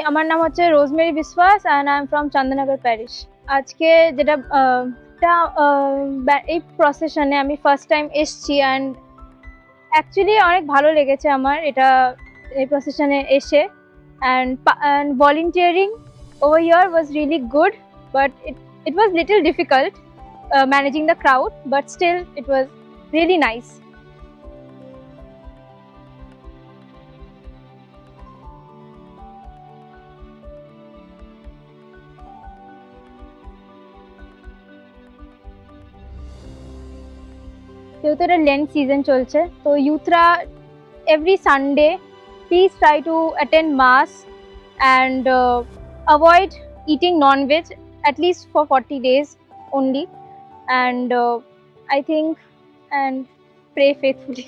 আমার নাম হচ্ছে রোজমেরি বিশ্বাস and I am from Chandannagar Paris. আজকে যেটা এটা, এই প্রসেশনে আমি ফার্স্ট টাইম এসছি অ্যান্ড অ্যাকচুয়ালি অনেক ভালো লেগেছে আমার এটা, এই প্রসেশনে এসে। And volunteering over here was really good, but it was little difficult managing the crowd, but still it was really nice. যেহেতু এটা লেন্ট সিজন চলছে, তো ইউথরা every Sunday please try to attend mass and avoid eating non-veg at least for 40 days only, and I think, and pray faithfully.